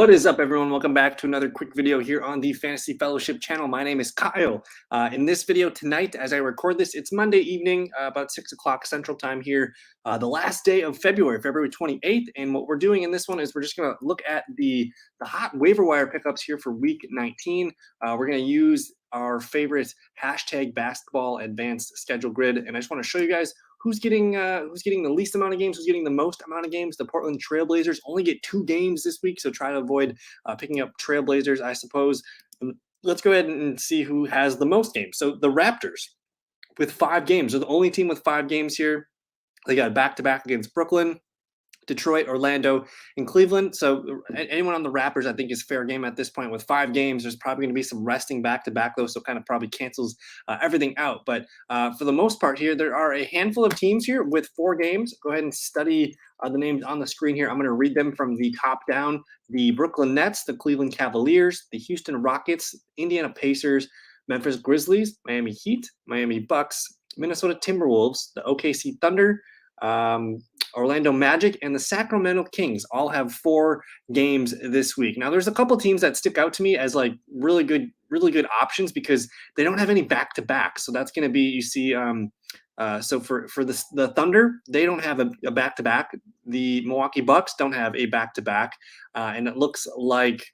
What is up, everyone? Welcome back to another quick video here on the Fantasy Fellowship channel. My name is Kyle. In this video tonight, as I record this, it's Monday evening, about 6 o'clock Central Time here, the last day of February 28th. And what we're doing in this one is we're just going to look at the hot waiver wire pickups here for Week 19. We're going to use our favorite hashtag basketball advanced schedule grid. And I just want to show you guys who's getting the least amount of games, who's getting the most amount of games. The Portland Trailblazers only get 2 games this week, so try to avoid picking up Trailblazers, I suppose. Let's go ahead and see who has the most games. So the Raptors with 5 games. They're the only team with 5 games here. They got back-to-back against Brooklyn, Detroit, Orlando, and Cleveland. So anyone on the Raptors, I think, is fair game at this point. With 5 games, there's probably going to be some resting back-to-back, though, so kind of probably cancels everything out. But for the most part here, there are a handful of teams here with 4 games. Go ahead and study the names on the screen here. I'm going to read them from the top down. The Brooklyn Nets, the Cleveland Cavaliers, the Houston Rockets, Indiana Pacers, Memphis Grizzlies, Miami Heat, Miami Bucks, Minnesota Timberwolves, the OKC Thunder, Orlando Magic, and the Sacramento Kings all have 4 games this week. Now, there's a couple teams that stick out to me as like really good options because they don't have any back-to-back. So that's going to be, you see, so for the Thunder, they don't have a back-to-back. The Milwaukee Bucks don't have a back-to-back, and it looks like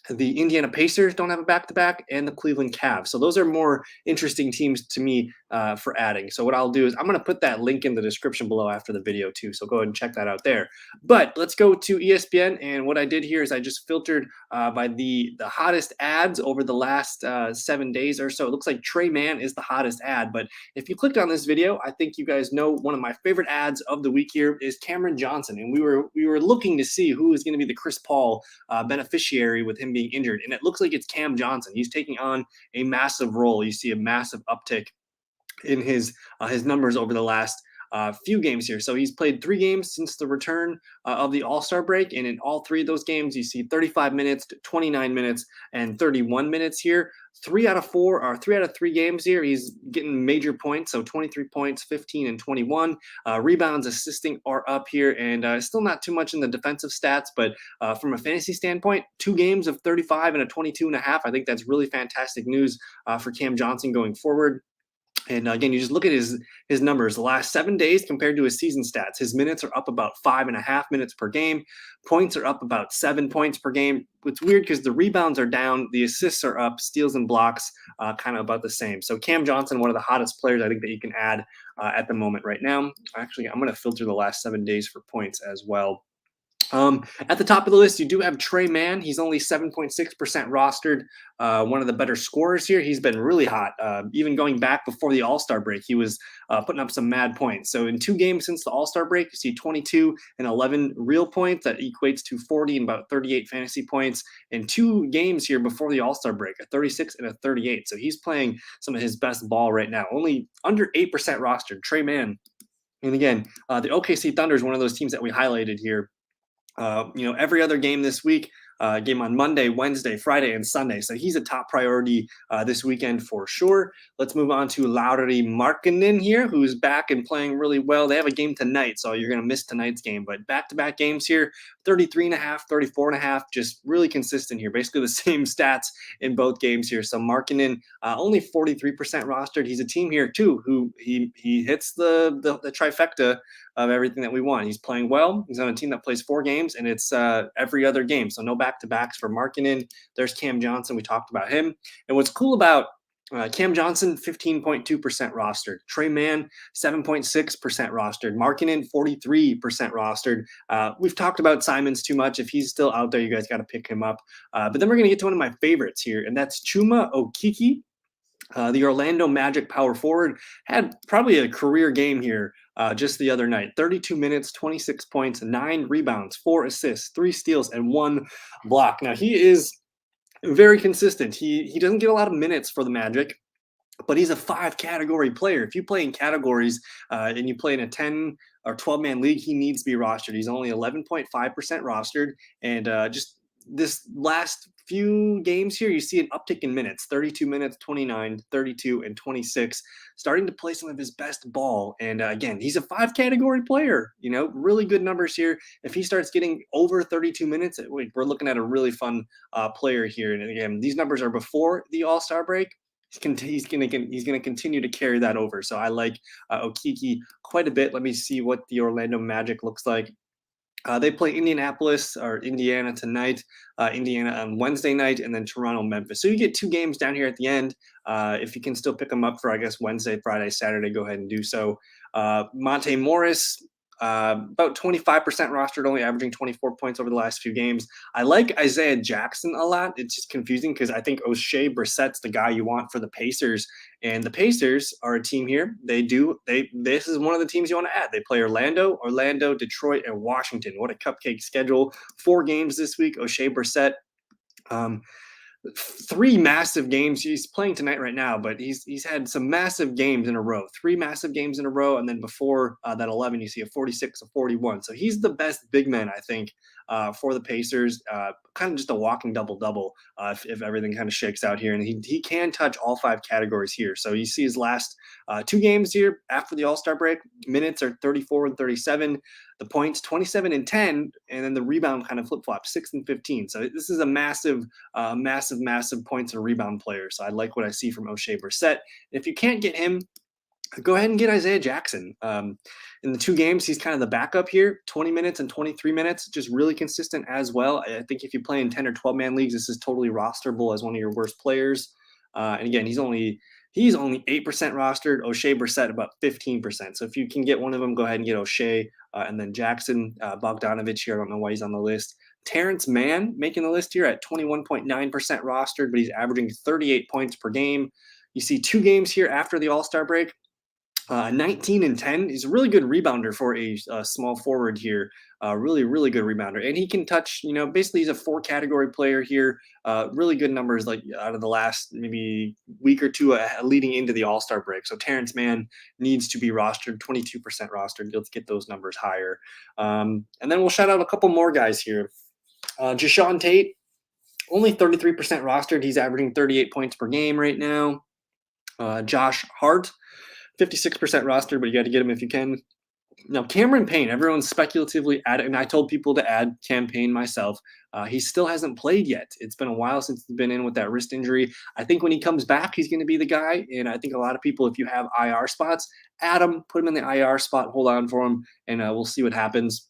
the Indiana Pacers don't have a back-to-back, and the Cleveland Cavs. So those are more interesting teams to me for adding. So what I'll do is I'm going to put that link in the description below after the video too. So go ahead and check that out there. But let's go to ESPN. And what I did here is I just filtered by the hottest ads over the last 7 days or so. It looks like Trey Mann is the hottest ad. But if you clicked on this video, I think you guys know one of my favorite ads of the week here is Cameron Johnson. And we were looking to see who is going to be the Chris Paul beneficiary with him being injured. And it looks like it's Cam Johnson. He's taking on a massive role. You see a massive uptick in his numbers over the last few games here. So he's played 3 games since the return of the All-Star break, and in all 3 of those games, you see 35 minutes, 29 minutes, and 31 minutes here. 3 out of 3 games here, he's getting major points. So 23 points, 15 and 21. Rebounds, assisting are up here, and still not too much in the defensive stats, but from a fantasy standpoint, 2 games of 35 and a 22.5. I think that's really fantastic news for Cam Johnson going forward. And again, you just look at his numbers the last 7 days compared to his season stats. His minutes are up about 5.5 minutes per game. Points are up about 7 points per game. It's weird because the rebounds are down. The assists are up. Steals and blocks kind of about the same. So Cam Johnson, one of the hottest players I think that you can add at the moment right now. Actually, I'm going to filter the last 7 days for points as well. At the top of the list, you do have Trey Mann. He's only 7.6% rostered. One of the better scorers here. He's been really hot. Even going back before the All-Star break, he was putting up some mad points. So in 2 games since the All-Star break, you see 22 and 11 real points. That equates to 40 and about 38 fantasy points. In 2 games here before the All-Star break, a 36 and a 38. So he's playing some of his best ball right now. Only under 8% rostered. Trey Mann. And again, the OKC Thunder is one of those teams that we highlighted here. Every other game this week, game on Monday, Wednesday, Friday, and Sunday. So he's a top priority this weekend for sure. Let's move on to Lauri Markkanen here, who's back and playing really well. They have a game tonight, so you're going to miss tonight's game. But back-to-back games here, 33.5, 34.5, just really consistent here. Basically the same stats in both games here. So Markkanen, only 43% rostered. He's a team here, too, who he hits the trifecta of everything that we want. He's playing well. He's on a team that plays 4 games, and it's every other game. So no back-to-backs for Markkanen. There's Cam Johnson. We talked about him. And what's cool about Cam Johnson, 15.2% rostered. Trey Mann, 7.6% rostered. Markkanen, 43% rostered. We've talked about Simons too much. If he's still out there, you guys got to pick him up. But then we're going to get to one of my favorites here, and that's Chuma Okeke. The Orlando Magic power forward had probably a career game here just the other night. 32 minutes, 26 points, 9 rebounds, 4 assists, 3 steals, and 1 block. Now, he is very consistent. He doesn't get a lot of minutes for the Magic, but he's a 5-category player. If you play in categories and you play in a 10 or 12-man league, he needs to be rostered. He's only 11.5% rostered, and just this last few games here, you see an uptick in minutes, 32 minutes, 29, 32, and 26, starting to play some of his best ball. And again, he's a 5 category player, really good numbers here. If he starts getting over 32 minutes, we're looking at a really fun player here. And again, these numbers are before the All-Star break. He's going to continue to carry that over. So I like Okeke quite a bit. Let me see what the Orlando Magic looks like. They play Indiana tonight, Indiana on Wednesday night, and then Toronto, Memphis. So you get 2 games down here at the end. If you can still pick them up for, I guess, Wednesday, Friday, Saturday, go ahead and do so. Monte Morris, about 25% rostered, only averaging 24 points over the last few games. I like Isaiah Jackson a lot. It's just confusing because I think Oshae Brissett's the guy you want for the Pacers. And the Pacers are a team here. This is one of the teams you want to add. They play Orlando, Detroit, and Washington. What a cupcake schedule. 4 games this week. Oshae Brissett. 3 massive games. He's playing tonight right now, but he's had some massive games in a row. 3 massive games in a row, and then before that 11, you see a 46, a 41. So he's the best big man, I think, for the Pacers. Kind of just a walking double-double if everything kind of shakes out here. And he can touch all 5 categories here. So you see his last 2 games here after the All-Star break. Minutes are 34 and 37. The points, 27 and 10. And then the rebound kind of flip-flops, 6 and 15. So this is a massive points and rebound player. So I like what I see from Oshae Brissett. If you can't get him, go ahead and get Isaiah Jackson. In the 2 games, he's kind of the backup here, 20 minutes and 23 minutes, just really consistent as well. I think if you play in 10 or 12-man leagues, this is totally rosterable as one of your worst players. And again, he's only 8% rostered. Oshae Brissett about 15%. So if you can get one of them, go ahead and get Oshae. And then Jackson, Bogdanovich here, I don't know why he's on the list. Terrence Mann making the list here at 21.9% rostered, but he's averaging 38 points per game. You see 2 games here after the All-Star break. 19 and 10. He's a really good rebounder for a small forward here. Really, really good rebounder. And he can touch, basically he's a 4-category player here. Really good numbers like out of the last maybe week or 2 leading into the All-Star break. So Terrence Mann needs to be rostered, 22% rostered. Let's get those numbers higher. And then we'll shout out a couple more guys here. Jae'Sean Tate, only 33% rostered. He's averaging 38 points per game right now. Josh Hart, 56% rostered, but you got to get him if you can. Now, Cameron Payne, everyone's speculatively added, and I told people to add Cam Payne myself. He still hasn't played yet. It's been a while since he's been in with that wrist injury. I think when he comes back, he's going to be the guy. And I think a lot of people, if you have IR spots, add him, put him in the IR spot, hold on for him, and we'll see what happens.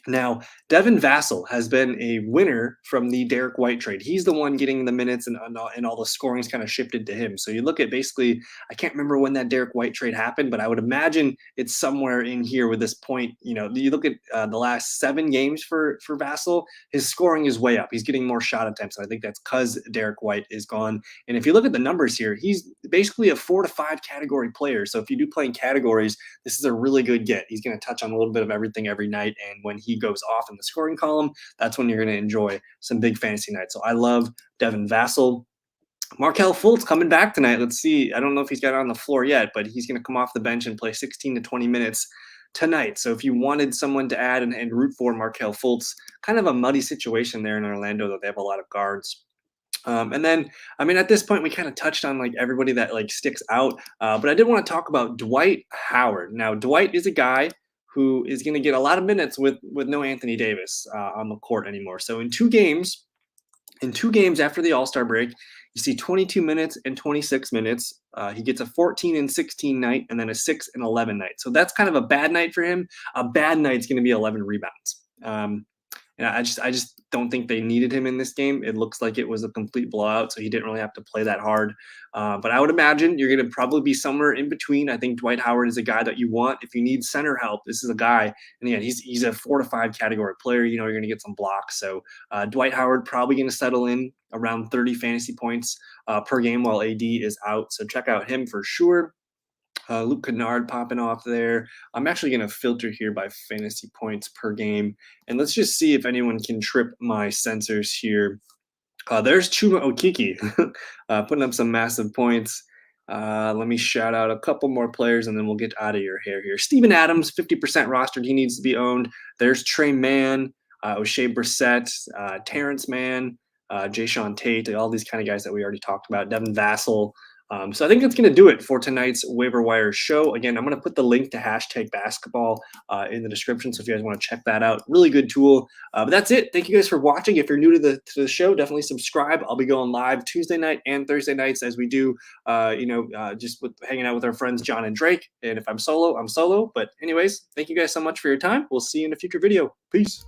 Now, Devin Vassell has been a winner from the Derek White trade. He's the one getting the minutes and all the scoring's kind of shifted to him. So you look at basically, I can't remember when that Derek White trade happened, but I would imagine it's somewhere in here with this point. You look at the last 7 games for Vassell, his scoring is way up. He's getting more shot attempts. And I think that's because Derek White is gone. And if you look at the numbers here, he's basically a 4 to 5 category player. So if you do play in categories, this is a really good get. He's going to touch on a little bit of everything every night. And when he goes off in the scoring column, that's when you're going to enjoy some big fantasy nights. So I love Devin Vassell. Markelle Fultz coming back tonight. Let's see. I don't know if he's got it on the floor yet, but he's going to come off the bench and play 16 to 20 minutes tonight. So if you wanted someone to add and root for Markelle Fultz, kind of a muddy situation there in Orlando that they have a lot of guards. And then, at this point, we kind of touched on everybody that sticks out. But I did want to talk about Dwight Howard. Now, Dwight is a guy who is going to get a lot of minutes with no Anthony Davis on the court anymore. So in 2 games after the All-Star break, you see 22 minutes and 26 minutes. He gets a 14 and 16 night and then a 6 and 11 night. So that's kind of a bad night for him. A bad night's going to be 11 rebounds. And I just don't think they needed him in this game. It looks like it was a complete blowout, so he didn't really have to play that hard. But I would imagine you're going to probably be somewhere in between. I think Dwight Howard is a guy that you want. If you need center help, this is a guy. And again, he's a 4 to 5 category player. You're going to get some blocks. So Dwight Howard probably going to settle in around 30 fantasy points per game while AD is out. So check out him for sure. Luke Kennard popping off there. I'm actually going to filter here by fantasy points per game. And let's just see if anyone can trip my sensors here. There's Chuma Okeke putting up some massive points. Let me shout out a couple more players, and then we'll get out of your hair here. Steven Adams, 50% rostered. He needs to be owned. There's Trey Mann. Oshae Brissett, Terrence Mann, Jayshawn Tate, all these kind of guys that we already talked about, Devin Vassell. So I think that's going to do it for tonight's waiver wire show. Again, I'm going to put the link to #basketball in the description. So if you guys want to check that out, really good tool. But that's it. Thank you guys for watching. If you're new to the show, definitely subscribe. I'll be going live Tuesday night and Thursday nights as we do, just hanging out with our friends John and Drake. And if I'm solo, I'm solo. But anyways, thank you guys so much for your time. We'll see you in a future video. Peace.